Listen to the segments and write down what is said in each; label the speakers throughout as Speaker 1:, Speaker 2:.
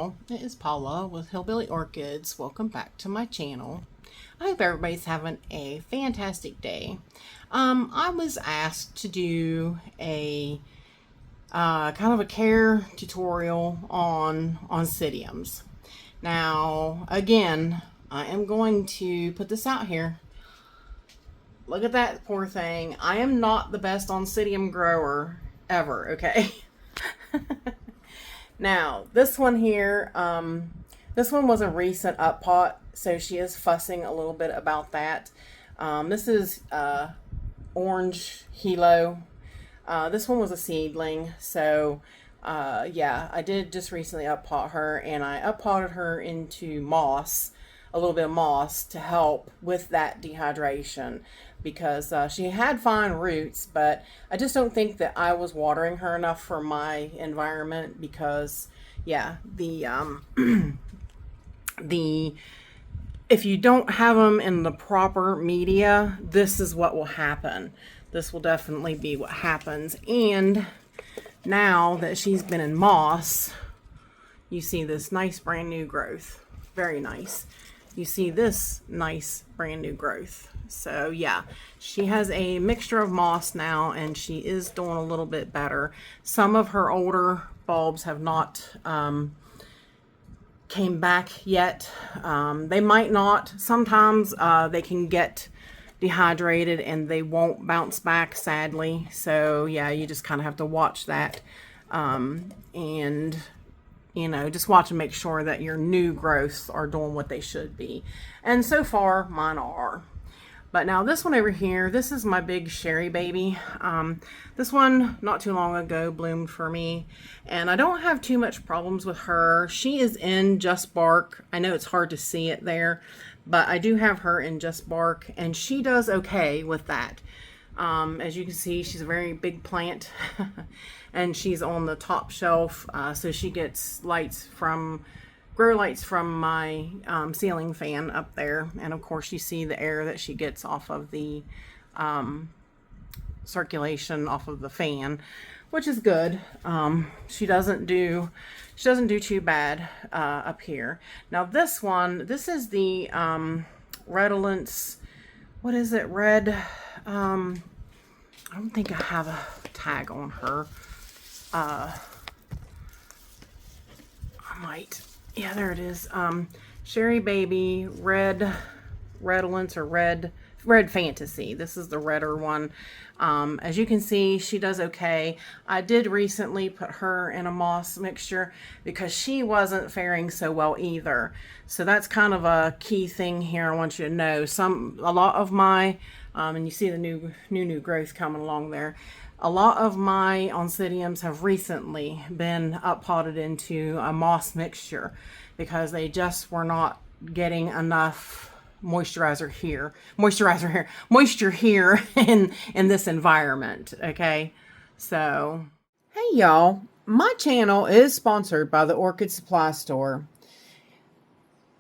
Speaker 1: y'all. It is Paula with Hillbilly Orchids. Welcome back to my channel. I hope everybody's having a fantastic day. I was asked to do a kind of a care tutorial on Oncidiums. Now, again, I am going to put this out here. Look at that poor thing. I am not the best Oncidium grower ever, okay? Now, this one here, this one was a recent up pot, so she is fussing a little bit about that. This is orange hilo. This one was a seedling, so yeah, I did just recently up pot her, and I up potted her into moss, a little bit of moss to help with that dehydration, because she had fine roots, but I just don't think that I was watering her enough for my environment, because yeah, the if you don't have them in the proper media, this is what will happen. This will definitely be what happens. And now that she's been in moss, you see this nice brand new growth. Very nice. You see this nice brand new growth. So yeah, she has a mixture of moss now, and she is doing a little bit better. Some of her older bulbs have not came back yet. They might not. Sometimes they can get dehydrated and they won't bounce back, sadly. So yeah, you just kind of have to watch that, and you know, just watch and make sure that your new growths are doing what they should be. And so far, mine are. But now this one over here, this is my big Sherry Baby. This one, not too long ago, bloomed for me. And I don't have too much problems with her. She is in Just Bark. I know it's hard to see it there, but I do have her in Just Bark, and she does okay with that. As you can see, she's a very big plant, and she's on the top shelf, so she gets lights from grow lights from my ceiling fan up there, and of course you see the air that she gets off of the circulation off of the fan, which is good. She doesn't do too bad up here. Now this one, this is the Redolence. What is it? Red. I don't think I have a tag on her. I might. Yeah, there it is. Sherry Baby, Redolence, or Red Fantasy. This is the redder one. As you can see, she does okay. I did recently put her in a moss mixture because she wasn't faring so well either. So that's kind of a key thing here I want you to know. A lot of my, and you see the new growth coming along there. A lot of my Oncidiums have recently been up potted into a moss mixture because they just were not getting enough moisture here in this environment. Okay, so hey y'all, my channel is sponsored by the Orchid Supply Store.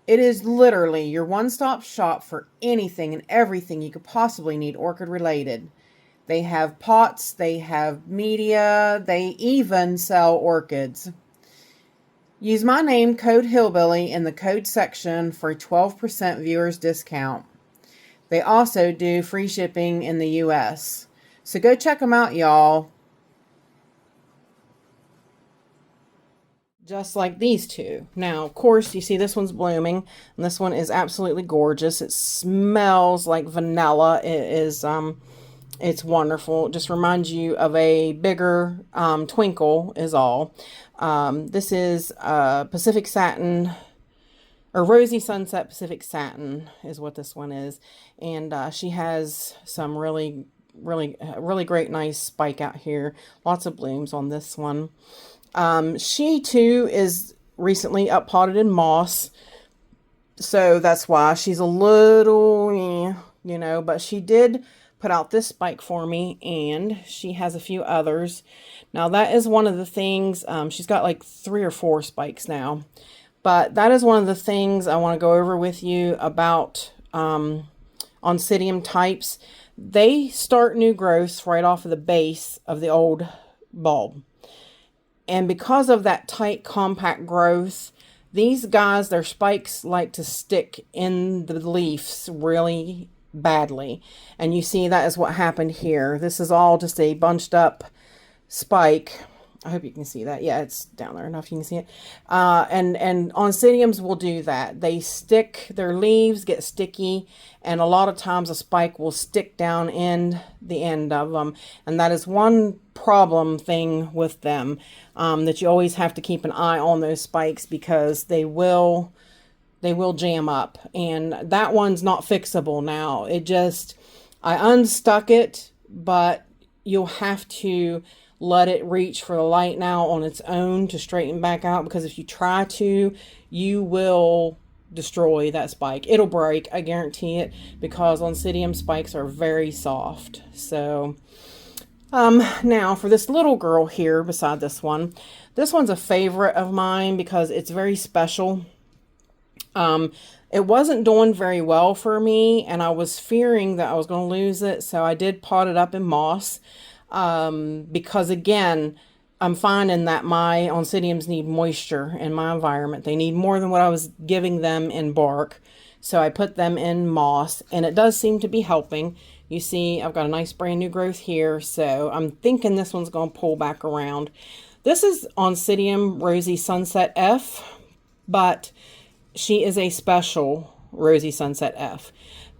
Speaker 1: It is literally your one-stop shop for anything and everything you could possibly need orchid related. They have pots, they have media, they even sell orchids. Use my name, code Hillbilly, in the code section for a 12% viewers discount. They also do free shipping in the US. So go check them out, y'all. Just like these two. Now, of course, you see this one's blooming, and this one is absolutely gorgeous. It smells like vanilla. It is, it's wonderful. It just reminds you of a bigger twinkle is all. This is Pacific Satin, or Rosy Sunset Pacific Satin is what this one is. And she has some really great nice spike out here. Lots of blooms on this one. She too is recently up potted in moss. So that's why she's a little, you know, but she did put out this spike for me, and she has a few others. Now that is one of the things, she's got like 3 or 4 spikes now, but that is one of the things I want to go over with you about Oncidium types. They start new growths right off of the base of the old bulb, and because of that tight compact growth, These guys, their spikes like to stick in the leaves really badly. And you see that is what happened here. This is all just a bunched up spike. I hope you can see that. Yeah, it's down there enough you can see it. And Oncidiums will do that. They stick, their leaves get sticky, and a lot of times a spike will stick down in the end of them. And that is one problem thing with them, that you always have to keep an eye on those spikes, because they will jam up. And that one's not fixable now. I unstuck it, but you'll have to let it reach for the light now on its own to straighten back out, because if you try to, you will destroy that spike. It'll break, I guarantee it, because Oncidium spikes are very soft. So now for this little girl here beside this one's a favorite of mine because it's very special. It wasn't doing very well for me, and I was fearing that I was going to lose it, so I did pot it up in moss. Because again, I'm finding that my Oncidiums need moisture in my environment. They need more than what I was giving them in bark. So I put them in moss, and it does seem to be helping. You see, I've got a nice brand new growth here. So I'm thinking this one's going to pull back around. This is Oncidium Rosy Sunset F, but she is a special Rosy Sunset F.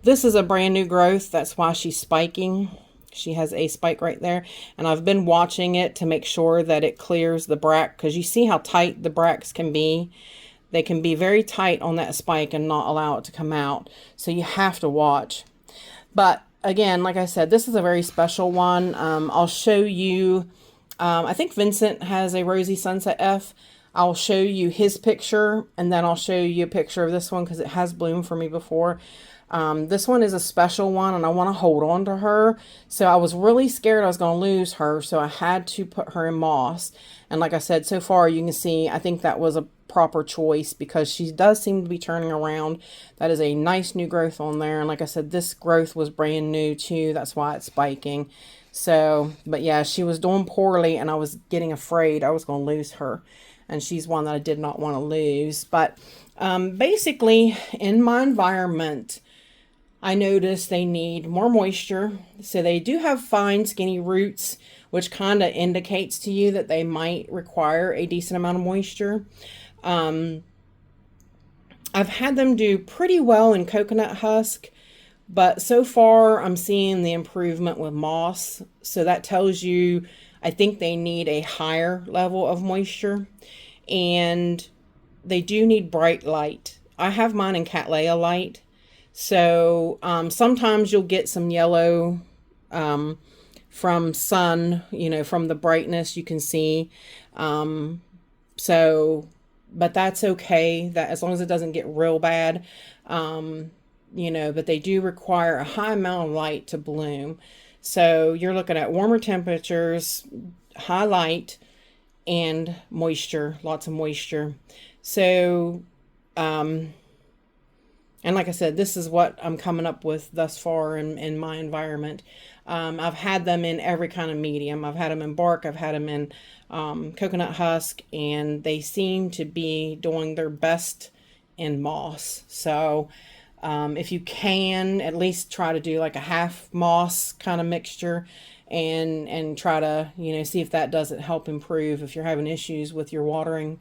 Speaker 1: This is a brand new growth. That's why she's spiking. She has a spike right there, and I've been watching it to make sure that it clears the bract, because you see how tight the bracts can be. They can be very tight on that spike and not allow it to come out, so you have to watch. But again, like I said, this is a very special one. I'll show you, I think Vincent has a Rosy Sunset F. I'll show you his picture, and then I'll show you a picture of this one because it has bloomed for me before. This one is a special one, and I want to hold on to her. So I was really scared I was going to lose her, so I had to put her in moss. And like I said, so far you can see, I think that was a proper choice because she does seem to be turning around. That is a nice new growth on there. And like I said, this growth was brand new too. That's why it's spiking. So, but yeah, she was doing poorly, and I was getting afraid I was going to lose her. And she's one that I did not want to lose. But basically, in my environment, I noticed they need more moisture. So they do have fine, skinny roots, which kind of indicates to you that they might require a decent amount of moisture. I've had them do pretty well in coconut husk, but so far I'm seeing the improvement with moss. So that tells you, I think they need a higher level of moisture, and they do need bright light. I have mine in Cattleya light. So sometimes you'll get some yellow from sun, from the brightness you can see. But that's okay, that as long as it doesn't get real bad. But they do require a high amount of light to bloom. So you're looking at warmer temperatures, high light, and moisture, lots of moisture. So, and like I said, this is what I'm coming up with thus far in my environment. I've had them in every kind of medium. I've had them in bark. I've had them in coconut husk, and they seem to be doing their best in moss. So if you can, at least try to do like a half moss kind of mixture, and try to, see if that doesn't help improve if you're having issues with your watering.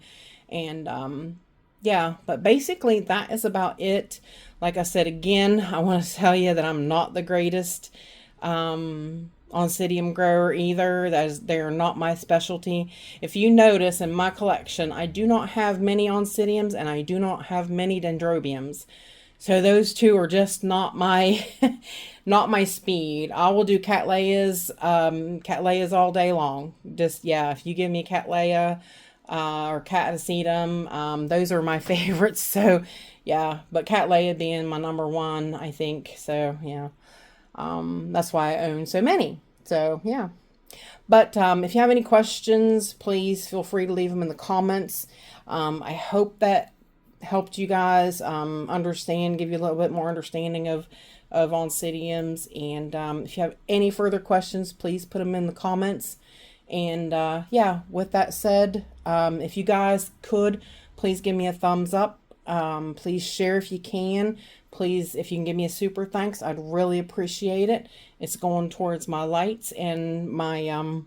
Speaker 1: And yeah, but basically that is about it. Like I said, again, I want to tell you that I'm not the greatest Oncidium grower either. They're not my specialty. If you notice in my collection, I do not have many Oncidiums, and I do not have many Dendrobiums. So those two are just not my not my speed. I will do Cattleyas, Cattleyas all day long. Just, yeah, if you give me Cattleya or Catasetum, those are my favorites. So yeah, but Cattleya being my number one, I think. So yeah, that's why I own so many. So yeah. But if you have any questions, please feel free to leave them in the comments. I hope that helped you guys understand, give you a little bit more understanding of Oncidiums. And if you have any further questions, please put them in the comments. And yeah, with that said, if you guys could please give me a thumbs up. Please share if you can. Please, if you can give me a super thanks, I'd really appreciate it. It's going towards my lights and my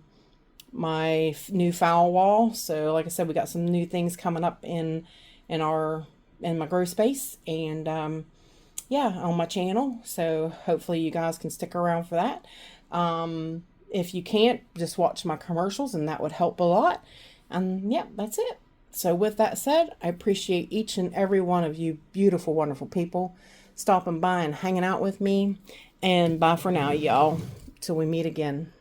Speaker 1: new foul wall. So like I said, we got some new things coming up in my grow space, and yeah, on my channel. So hopefully you guys can stick around for that. If you can't, just watch my commercials, and that would help a lot. And yeah, that's it. So with that said, I appreciate each and every one of you beautiful, wonderful people stopping by and hanging out with me. And bye for now, y'all. Till we meet again.